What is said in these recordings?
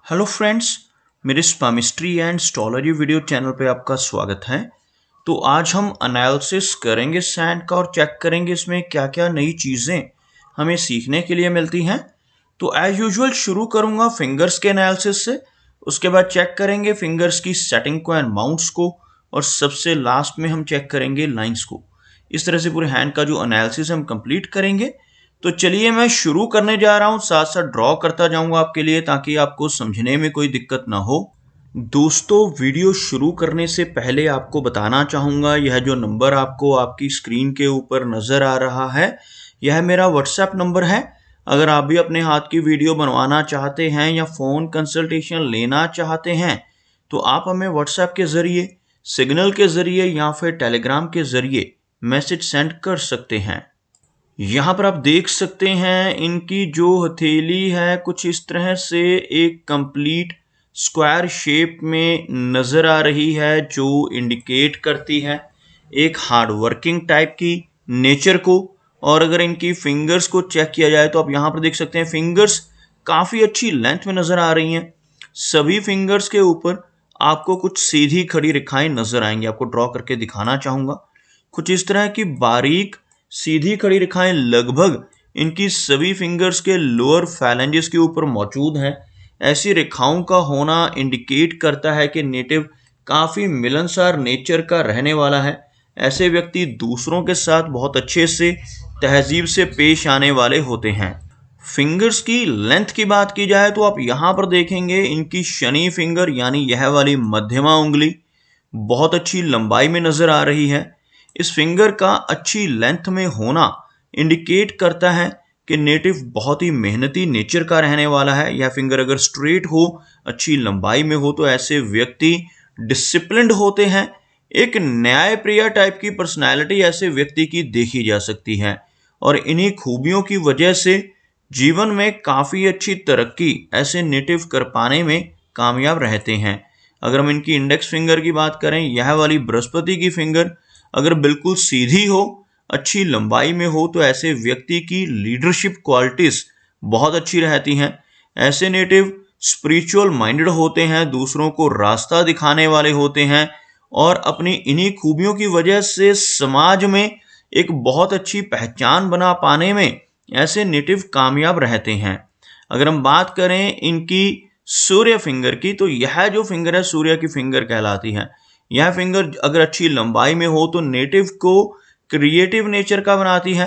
Hello friends, मेरे स्पामिस्ट्री and astrology video channel पे आपका स्वागत है। तो आज हम एनालिसिस करेंगे सैंड का और चेक करेंगे इसमें क्या क्या नई चीज़ें हमें सीखने के लिए मिलती हैं। तो एज यूजुअल शुरू करूंगा फिंगर्स के एनालिसिस से, उसके बाद चेक करेंगे फिंगर्स की सेटिंग को एंड माउंट्स को, और सबसे लास्ट में हम चेक करेंगे लाइंस को। इस तरह से पूरे हैंड का जो एनालिसिस हम कंप्लीट करेंगे। तो चलिए मैं शुरू करने जा रहा हूं, साथ साथ ड्रॉ करता जाऊंगा आपके लिए ताकि आपको समझने में कोई दिक्कत ना हो। दोस्तों, वीडियो शुरू करने से पहले आपको बताना चाहूंगा, यह जो नंबर आपको आपकी स्क्रीन के ऊपर नजर आ रहा है, यह मेरा व्हाट्सएप नंबर है। अगर आप भी अपने हाथ की वीडियो बनवाना चाहते हैं या फ़ोन कंसल्टेशन लेना चाहते हैं तो आप हमें व्हाट्सएप के ज़रिए, सिग्नल के ज़रिए या फिर टेलीग्राम के ज़रिए मैसेज सेंड कर सकते हैं। यहाँ पर आप देख सकते हैं इनकी जो हथेली है कुछ इस तरह से एक कंप्लीट स्क्वायर शेप में नज़र आ रही है, जो इंडिकेट करती है एक हार्ड वर्किंग टाइप की नेचर को। और अगर इनकी फिंगर्स को चेक किया जाए तो आप यहाँ पर देख सकते हैं फिंगर्स काफ़ी अच्छी लेंथ में नज़र आ रही हैं। सभी फिंगर्स के ऊपर आपको कुछ सीधी खड़ी रेखाएं नज़र आएंगी। आपको ड्रॉ करके दिखाना चाहूँगा। कुछ इस तरह की बारीक सीधी खड़ी रेखाएं लगभग इनकी सभी फिंगर्स के लोअर फैलेंजेस के ऊपर मौजूद हैं। ऐसी रेखाओं का होना इंडिकेट करता है कि नेटिव काफ़ी मिलनसार नेचर का रहने वाला है। ऐसे व्यक्ति दूसरों के साथ बहुत अच्छे से तहजीब से पेश आने वाले होते हैं। फिंगर्स की लेंथ की बात की जाए तो आप यहाँ पर देखेंगे इनकी शनि फिंगर यानी यह वाली मध्यमा उंगली बहुत अच्छी लंबाई में नज़र आ रही है। इस फिंगर का अच्छी लेंथ में होना इंडिकेट करता है कि नेटिव बहुत ही मेहनती नेचर का रहने वाला है। यह फिंगर अगर स्ट्रेट हो, अच्छी लंबाई में हो, तो ऐसे व्यक्ति डिसिप्लिन्ड होते हैं। एक न्यायप्रिय टाइप की पर्सनैलिटी ऐसे व्यक्ति की देखी जा सकती है और इन्हीं खूबियों की वजह से जीवन में काफ़ी अच्छी तरक्की ऐसे नेटिव कर पाने में कामयाब रहते हैं। अगर हम इनकी इंडेक्स फिंगर की बात करें, यह वाली बृहस्पति की फिंगर अगर बिल्कुल सीधी हो, अच्छी लंबाई में हो, तो ऐसे व्यक्ति की लीडरशिप क्वालिटीज बहुत अच्छी रहती हैं। ऐसे नेटिव स्पिरिचुअल माइंडेड होते हैं, दूसरों को रास्ता दिखाने वाले होते हैं और अपनी इन्हीं खूबियों की वजह से समाज में एक बहुत अच्छी पहचान बना पाने में ऐसे नेटिव कामयाब रहते हैं। अगर हम बात करें इनकी सूर्य फिंगर की, तो यह जो फिंगर है सूर्य की फिंगर कहलाती है। यह फिंगर अगर अच्छी लंबाई में हो तो नेटिव को क्रिएटिव नेचर का बनाती है।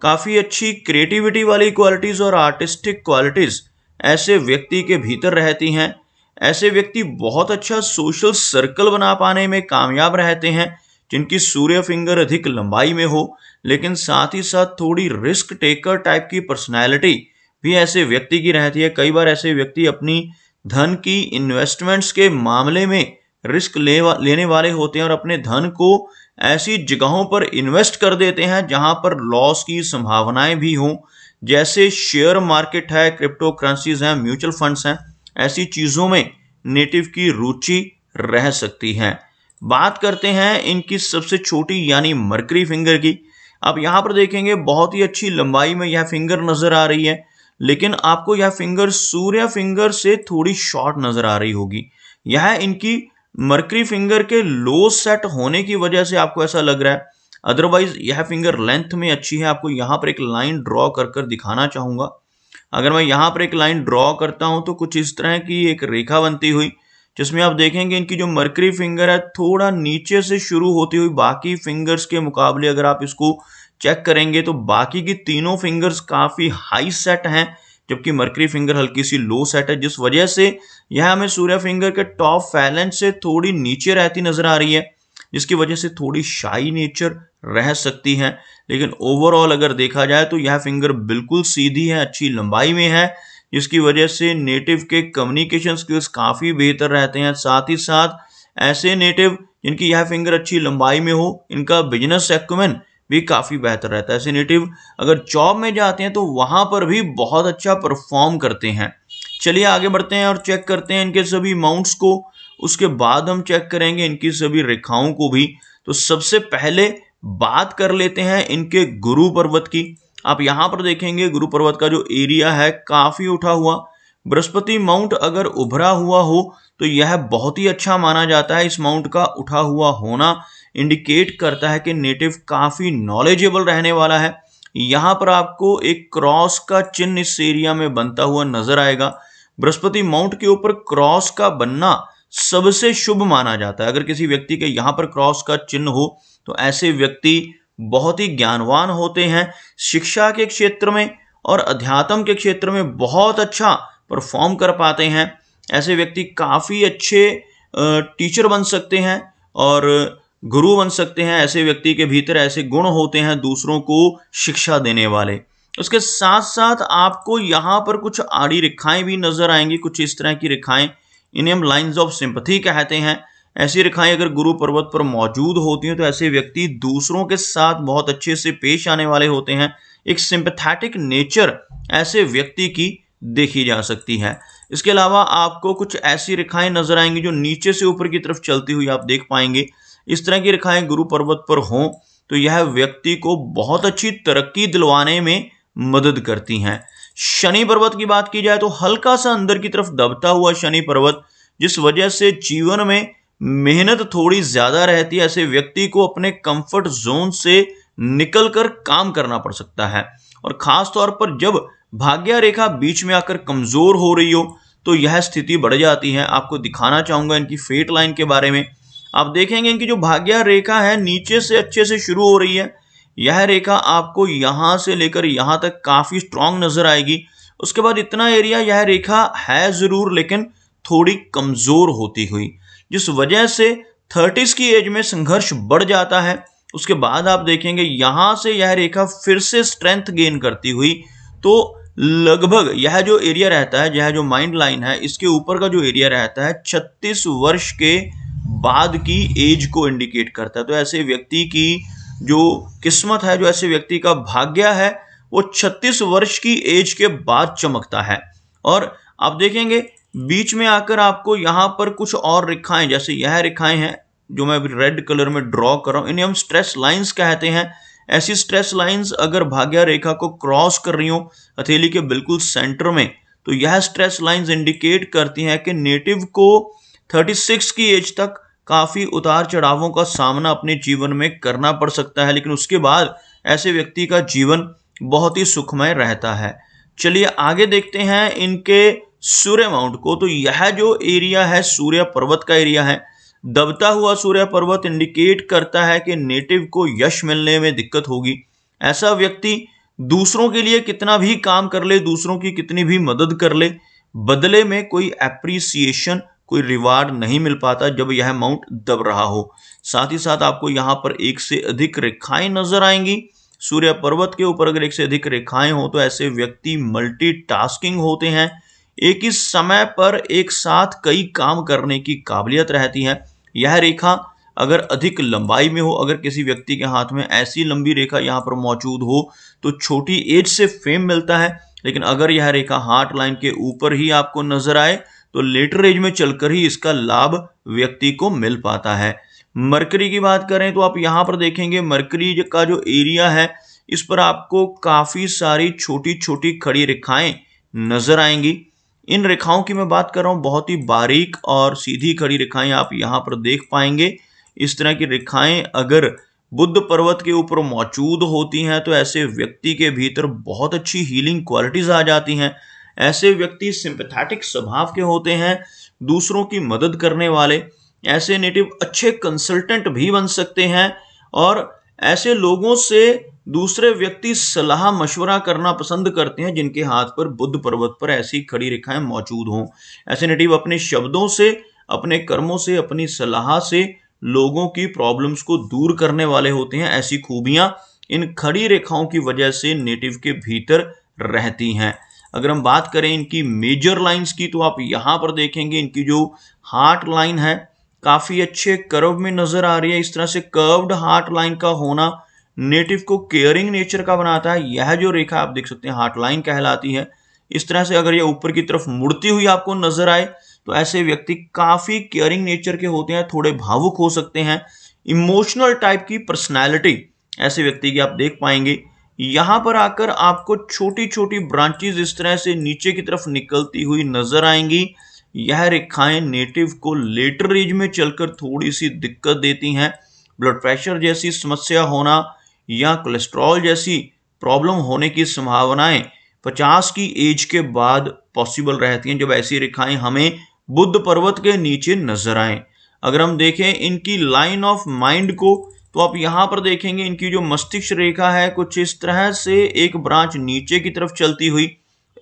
काफ़ी अच्छी क्रिएटिविटी वाली क्वालिटीज़ और आर्टिस्टिक क्वालिटीज़ ऐसे व्यक्ति के भीतर रहती हैं। ऐसे व्यक्ति बहुत अच्छा सोशल सर्कल बना पाने में कामयाब रहते हैं जिनकी सूर्य फिंगर अधिक लंबाई में हो, लेकिन साथ ही साथ थोड़ी रिस्क टेकर टाइप की पर्सनैलिटी भी ऐसे व्यक्ति की रहती है। कई बार ऐसे व्यक्ति अपनी धन की इन्वेस्टमेंट्स के मामले में रिस्क लेने वाले होते हैं और अपने धन को ऐसी जगहों पर इन्वेस्ट कर देते हैं जहां पर लॉस की संभावनाएं भी हों, जैसे शेयर मार्केट है, क्रिप्टो करेंसीज हैं, म्यूचुअल फंड्स हैं। ऐसी चीज़ों में नेटिव की रुचि रह सकती है। बात करते हैं इनकी सबसे छोटी यानी मरकरी फिंगर की। आप यहाँ पर देखेंगे बहुत ही अच्छी लंबाई में यह फिंगर नज़र आ रही है, लेकिन आपको यह फिंगर सूर्य फिंगर से थोड़ी शॉर्ट नज़र आ रही होगी। यह इनकी मरकरी फिंगर के लो सेट होने की वजह से आपको ऐसा लग रहा है। अदरवाइज यह फिंगर लेंथ में अच्छी है। आपको यहाँ पर एक लाइन ड्रॉ कर कर दिखाना चाहूँगा। अगर मैं यहाँ पर एक लाइन ड्रॉ करता हूँ तो कुछ इस तरह की एक रेखा बनती हुई, जिसमें आप देखेंगे इनकी जो मरकरी फिंगर है थोड़ा नीचे से शुरू होती हुई बाकी फिंगर्स के मुकाबले अगर आप इसको चेक करेंगे तो बाकी की तीनों फिंगर्स काफ़ी हाई सेट हैं, जबकि मरकरी फिंगर हल्की सी लो सेट है, जिस वजह से यह हमें सूर्य फिंगर के टॉप फैलेंज से थोड़ी नीचे रहती नजर आ रही है, जिसकी वजह से थोड़ी शाई नेचर रह सकती है। लेकिन ओवरऑल अगर देखा जाए तो यह फिंगर बिल्कुल सीधी है, अच्छी लंबाई में है, जिसकी वजह से नेटिव के कम्युनिकेशन स्किल्स काफ़ी बेहतर रहते हैं। साथ ही साथ ऐसे नेटिव जिनकी यह फिंगर अच्छी लंबाई में हो, इनका बिजनेस एक्यूमेन भी काफ़ी बेहतर रहता है। ऐसे नेटिव अगर जॉब में जाते हैं तो वहाँ पर भी बहुत अच्छा परफॉर्म करते हैं। चलिए आगे बढ़ते हैं और चेक करते हैं इनके सभी माउंट्स को। उसके बाद हम चेक करेंगे इनकी सभी रेखाओं को भी। तो सबसे पहले बात कर लेते हैं इनके गुरु पर्वत की। आप यहाँ पर देखेंगे गुरु पर्वत का जो एरिया है काफ़ी उठा हुआ, बृहस्पति माउंट अगर उभरा हुआ हो तो यह बहुत ही अच्छा माना जाता है। इस माउंट का उठा हुआ होना इंडिकेट करता है कि नेटिव काफी नॉलेजेबल रहने वाला है। यहाँ पर आपको एक क्रॉस का चिन्ह इस एरिया में बनता हुआ नजर आएगा। बृहस्पति माउंट के ऊपर क्रॉस का बनना सबसे शुभ माना जाता है। अगर किसी व्यक्ति के यहाँ पर क्रॉस का चिन्ह हो तो ऐसे व्यक्ति बहुत ही ज्ञानवान होते हैं, शिक्षा के क्षेत्र में और अध्यात्म के क्षेत्र में बहुत अच्छा परफॉर्म कर पाते हैं। ऐसे व्यक्ति काफी अच्छे टीचर बन सकते हैं और गुरु बन सकते हैं। ऐसे व्यक्ति के भीतर ऐसे गुण होते हैं दूसरों को शिक्षा देने वाले। उसके साथ साथ आपको यहाँ पर कुछ आड़ी रेखाएं भी नजर आएंगी, कुछ इस तरह की रेखाएं, इन्हें हम लाइंस ऑफ सिंपैथी कहते हैं। ऐसी रेखाएं अगर गुरु पर्वत पर मौजूद होती हैं तो ऐसे व्यक्ति दूसरों के साथ बहुत अच्छे से पेश आने वाले होते हैं। एक सिंपैथेटिक नेचर ऐसे व्यक्ति की देखी जा सकती है। इसके अलावा आपको कुछ ऐसी रेखाएं नजर आएंगी जो नीचे से ऊपर की तरफ चलती हुई आप देख पाएंगे। इस तरह की रेखाएं गुरु पर्वत पर हों तो यह व्यक्ति को बहुत अच्छी तरक्की दिलवाने में मदद करती हैं। शनि पर्वत की बात की जाए तो हल्का सा अंदर की तरफ दबता हुआ शनि पर्वत, जिस वजह से जीवन में मेहनत थोड़ी ज्यादा रहती है। ऐसे व्यक्ति को अपने कंफर्ट जोन से निकलकर काम करना पड़ सकता है और खास तौर पर जब भाग्य रेखा बीच में आकर कमजोर हो रही हो तो यह स्थिति बढ़ जाती है। आपको दिखाना चाहूंगा इनकी फेट लाइन के बारे में। आप देखेंगे इनकी जो भाग्य रेखा है नीचे से अच्छे से शुरू हो रही है। यह रेखा आपको यहां से लेकर यहां तक काफी स्ट्रांग नजर आएगी। उसके बाद इतना एरिया यह रेखा है जरूर लेकिन थोड़ी कमजोर होती हुई, जिस वजह से 30s की एज में संघर्ष बढ़ जाता है। उसके बाद आप देखेंगे यहां से यह रेखा फिर से स्ट्रेंथ गेन करती हुई, तो लगभग यह जो एरिया रहता है, यह जो माइंड लाइन है, इसके ऊपर का जो एरिया रहता है 36 वर्ष के बाद की एज को इंडिकेट करता है। तो ऐसे व्यक्ति की जो किस्मत है, जो ऐसे व्यक्ति का भाग्य है, वो 36 वर्ष की एज के बाद चमकता है। और आप देखेंगे बीच में आकर आपको यहाँ पर कुछ और रेखाएं, जैसे यह रेखाएं हैं जो मैं अभी रेड कलर में ड्रॉ कर रहा हूं, इन्हें हम स्ट्रेस लाइंस कहते हैं। ऐसी स्ट्रेस लाइंस अगर भाग्य रेखा को क्रॉस कर रही हो हथेली के बिल्कुल सेंटर में, तो यह स्ट्रेस लाइंस इंडिकेट करती हैं कि नेटिव को 36 की एज तक काफी उतार चढ़ावों का सामना अपने जीवन में करना पड़ सकता है, लेकिन उसके बाद ऐसे व्यक्ति का जीवन बहुत ही सुखमय रहता है। चलिए आगे देखते हैं इनके सूर्य माउंट को। तो यह जो एरिया है सूर्य पर्वत का एरिया है। दबता हुआ सूर्य पर्वत इंडिकेट करता है कि नेटिव को यश मिलने में दिक्कत होगी। ऐसा व्यक्ति दूसरों के लिए कितना भी काम कर ले, दूसरों की कितनी भी मदद कर ले, बदले में कोई एप्रिसिएशन, कोई रिवार्ड नहीं मिल पाता जब यह माउंट दब रहा हो। साथ ही साथ आपको यहाँ पर एक से अधिक रेखाएं नजर आएंगी। सूर्य पर्वत के ऊपर अगर एक से अधिक रेखाएं हो तो ऐसे व्यक्ति मल्टीटास्किंग होते हैं। एक ही समय पर एक साथ कई काम करने की काबिलियत रहती है। यह रेखा अगर अधिक लंबाई में हो, अगर किसी व्यक्ति के हाथ में ऐसी लंबी रेखा यहाँ पर मौजूद हो तो छोटी एज से फेम मिलता है, लेकिन अगर यह रेखा हार्ट लाइन के ऊपर ही आपको नजर आए तो लेटर एज में चलकर ही इसका लाभ व्यक्ति को मिल पाता है। मरकरी की बात करें तो आप यहाँ पर देखेंगे मरकरी का जो एरिया है इस पर आपको काफी सारी छोटी छोटी खड़ी रेखाएं नजर आएंगी। इन रेखाओं की मैं बात कर रहा हूं, बहुत ही बारीक और सीधी खड़ी रेखाएं आप यहाँ पर देख पाएंगे। इस तरह की रेखाएं अगर बुध पर्वत के ऊपर मौजूद होती हैं तो ऐसे व्यक्ति के भीतर बहुत अच्छी हीलिंग क्वालिटीज आ जाती हैं। ऐसे व्यक्ति सिंपैथेटिक स्वभाव के होते हैं, दूसरों की मदद करने वाले। ऐसे नेटिव अच्छे कंसल्टेंट भी बन सकते हैं और ऐसे लोगों से दूसरे व्यक्ति सलाह मशवरा करना पसंद करते हैं जिनके हाथ पर बुध पर्वत पर ऐसी खड़ी रेखाएं मौजूद हों। ऐसे नेटिव अपने शब्दों से, अपने कर्मों से, अपनी सलाह से लोगों की प्रॉब्लम्स को दूर करने वाले होते हैं। ऐसी खूबियां इन खड़ी रेखाओं की वजह से नेटिव के भीतर रहती हैं। अगर हम बात करें इनकी मेजर लाइंस की तो आप यहाँ पर देखेंगे इनकी जो हार्ट लाइन है काफी अच्छे कर्व में नजर आ रही है। इस तरह से कर्व्ड हार्ट लाइन का होना नेटिव को केयरिंग नेचर का बनाता है। यह जो रेखा आप देख सकते हैं हार्ट लाइन कहलाती है। इस तरह से अगर यह ऊपर की तरफ मुड़ती हुई आपको नजर आए तो ऐसे व्यक्ति काफी केयरिंग नेचर के होते हैं, थोड़े भावुक हो सकते हैं। इमोशनल टाइप की पर्सनैलिटी ऐसे व्यक्ति की आप देख पाएंगे। यहाँ पर आकर आपको छोटी छोटी ब्रांचेस इस तरह से नीचे की तरफ निकलती हुई नजर आएंगी। यह रेखाएं नेटिव को लेटर एज में चलकर थोड़ी सी दिक्कत देती हैं। ब्लड प्रेशर जैसी समस्या होना या कोलेस्ट्रॉल जैसी प्रॉब्लम होने की संभावनाएं 50 की एज के बाद पॉसिबल रहती हैं, जब ऐसी रेखाएं हमें बुद्ध पर्वत के नीचे नजर आए। अगर हम देखें इनकी लाइन ऑफ माइंड को, तो आप यहां पर देखेंगे इनकी जो मस्तिष्क रेखा है कुछ इस तरह से एक ब्रांच नीचे की तरफ चलती हुई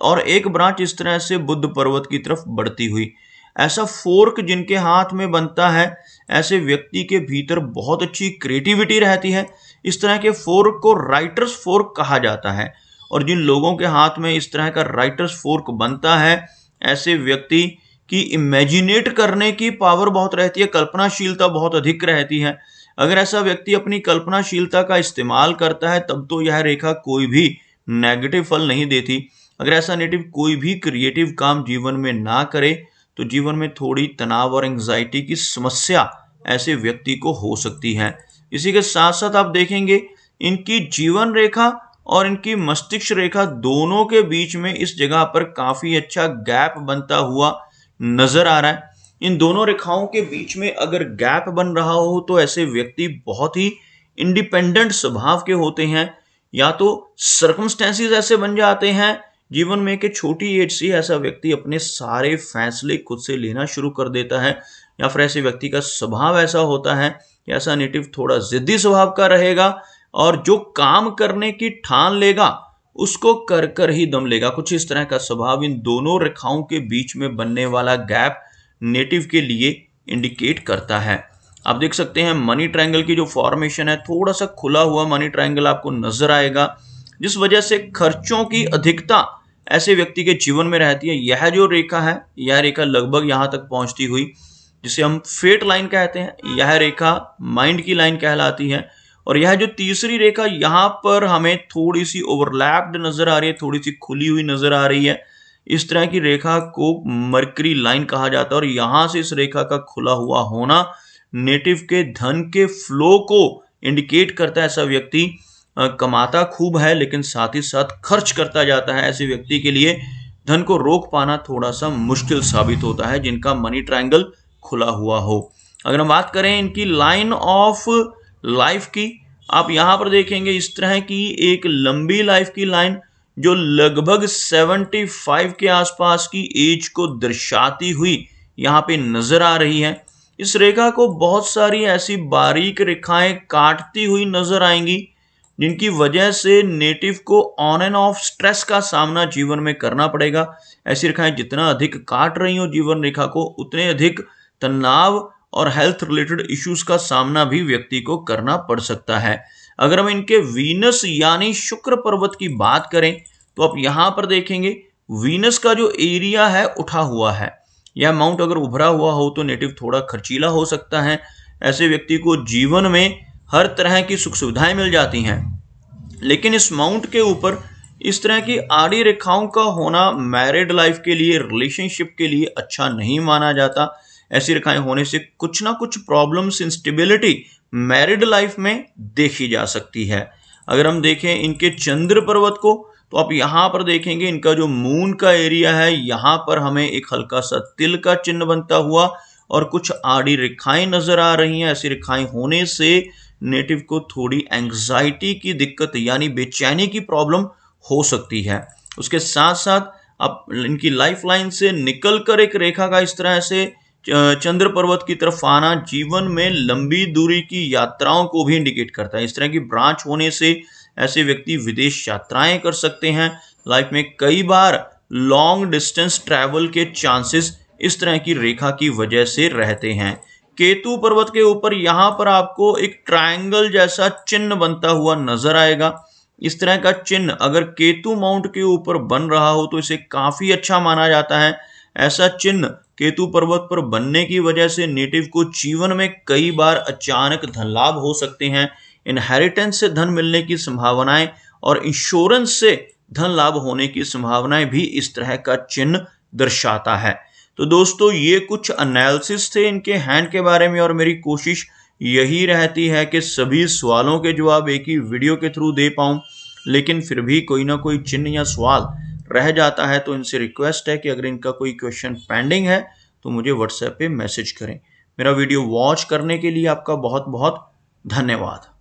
और एक ब्रांच इस तरह से बुद्ध पर्वत की तरफ बढ़ती हुई। ऐसा फोर्क जिनके हाथ में बनता है, ऐसे व्यक्ति के भीतर बहुत अच्छी क्रिएटिविटी रहती है। इस तरह के फोर्क को राइटर्स फोर्क कहा जाता है। और जिन लोगों के हाथ में इस तरह का राइटर्स फोर्क बनता है, ऐसे व्यक्ति की इमेजिनेट करने की पावर बहुत रहती है, कल्पनाशीलता बहुत अधिक रहती है। अगर ऐसा व्यक्ति अपनी कल्पनाशीलता का इस्तेमाल करता है तब तो यह रेखा कोई भी नेगेटिव फल नहीं देती। अगर ऐसा नेटिव कोई भी क्रिएटिव काम जीवन में ना करे तो जीवन में थोड़ी तनाव और एंजाइटी की समस्या ऐसे व्यक्ति को हो सकती है। इसी के साथ साथ आप देखेंगे इनकी जीवन रेखा और इनकी मस्तिष्क रेखा दोनों के बीच में इस जगह पर काफी अच्छा गैप बनता हुआ नजर आ रहा है। इन दोनों रेखाओं के बीच में अगर गैप बन रहा हो तो ऐसे व्यक्ति बहुत ही इंडिपेंडेंट स्वभाव के होते हैं। या तो सर्कमस्टेंसेस ऐसे बन जाते हैं जीवन में कि छोटी एज से ऐसा व्यक्ति अपने सारे फैसले खुद से लेना शुरू कर देता है, या फिर ऐसे व्यक्ति का स्वभाव ऐसा होता है कि ऐसा नेटिव थोड़ा जिद्दी स्वभाव का रहेगा और जो काम करने की ठान लेगा उसको कर कर ही दम लेगा। कुछ इस तरह का स्वभाव इन दोनों रेखाओं के बीच में बनने वाला गैप नेटिव के लिए इंडिकेट करता है। आप देख सकते हैं मनी ट्रायंगल की जो फॉर्मेशन है, थोड़ा सा खुला हुआ मनी ट्रायंगल आपको नजर आएगा, जिस वजह से खर्चों की अधिकता ऐसे व्यक्ति के जीवन में रहती है। यह जो रेखा है, यह रेखा लगभग यहां तक पहुंचती हुई, जिसे हम फेट लाइन कहते हैं, यह रेखा माइंड की लाइन कहलाती है। और यह जो तीसरी रेखा यहां पर हमें थोड़ी सी ओवरलैप्ड नजर आ रही है, थोड़ी सी खुली हुई नजर आ रही है, इस तरह की रेखा को मरकरी लाइन कहा जाता है। और यहां से इस रेखा का खुला हुआ होना नेटिव के धन के फ्लो को इंडिकेट करता है। ऐसा व्यक्ति कमाता खूब है लेकिन साथ ही साथ खर्च करता जाता है। ऐसे व्यक्ति के लिए धन को रोक पाना थोड़ा सा मुश्किल साबित होता है जिनका मनी ट्रायंगल खुला हुआ हो। अगर हम बात करें इनकी लाइन ऑफ लाइफ की, आप यहां पर देखेंगे इस तरह की एक लंबी लाइफ की लाइन जो लगभग 75 के आसपास की एज को दर्शाती हुई यहां पे नजर आ रही है। इस रेखा को बहुत सारी ऐसी बारीक रेखाएं काटती हुई नजर आएंगी जिनकी वजह से नेटिव को ऑन एंड ऑफ स्ट्रेस का सामना जीवन में करना पड़ेगा। ऐसी रेखाएं जितना अधिक काट रही हो जीवन रेखा को, उतने अधिक तनाव और हेल्थ रिलेटेड इश्यूज का सामना भी व्यक्ति को करना पड़ सकता है। अगर हम इनके वीनस यानी शुक्र पर्वत की बात करें तो आप यहां पर देखेंगे वीनस का जो एरिया है उठा हुआ है। यह माउंट अगर उभरा हुआ हो तो नेटिव थोड़ा खर्चीला हो सकता है। ऐसे व्यक्ति को जीवन में हर तरह की सुख सुविधाएं मिल जाती हैं, लेकिन इस माउंट के ऊपर इस तरह की आड़ी रेखाओं का होना मैरिड लाइफ के लिए, रिलेशनशिप के लिए अच्छा नहीं माना जाता। ऐसी रेखाएं होने से कुछ ना कुछ प्रॉब्लम्स, इंस्टेबिलिटी मैरिड लाइफ में देखी जा सकती है। अगर हम देखें इनके चंद्र पर्वत को तो आप यहां पर देखेंगे इनका जो मून का एरिया है, यहां पर हमें एक हल्का सा तिल का चिन्ह बनता हुआ और कुछ आड़ी रेखाएं नजर आ रही हैं। ऐसी रेखाएं होने से नेटिव को थोड़ी एंग्जाइटी की दिक्कत यानी बेचैनी की प्रॉब्लम हो सकती है। उसके साथ साथ अब इनकी लाइफ लाइन से निकलकर एक रेखा का इस तरह से चंद्र पर्वत की तरफ आना जीवन में लंबी दूरी की यात्राओं को भी इंडिकेट करता है। इस तरह की ब्रांच होने से ऐसे व्यक्ति विदेश यात्राएं कर सकते हैं। लाइफ में कई बार लॉन्ग डिस्टेंस ट्रैवल के चांसेस इस तरह की रेखा की वजह से रहते हैं। केतु पर्वत के ऊपर यहां पर आपको एक ट्रायंगल जैसा चिन्ह बनता हुआ नजर आएगा। इस तरह का चिन्ह अगर केतु माउंट के ऊपर बन रहा हो तो इसे काफी अच्छा माना जाता है। ऐसा चिन्ह केतु पर्वत पर बनने की वजह से नेटिव को जीवन में कई बार अचानक धन लाभ हो सकते हैं। इनहेरिटेंस से धन मिलने की संभावनाएं और इंश्योरेंस से धन लाभ होने की संभावनाएं भी इस तरह का चिन्ह दर्शाता है। तो दोस्तों ये कुछ एनालिसिस थे इनके हैंड के बारे में, और मेरी कोशिश यही रहती है कि सभी सवालों के जवाब एक ही वीडियो के थ्रू दे पाऊं। लेकिन फिर भी कोई ना कोई चिन्ह या सवाल रह जाता है, तो इनसे रिक्वेस्ट है कि अगर इनका कोई क्वेश्चन पेंडिंग है तो मुझे व्हाट्सएप पे मैसेज करें। मेरा वीडियो वॉच करने के लिए आपका बहुत बहुत धन्यवाद।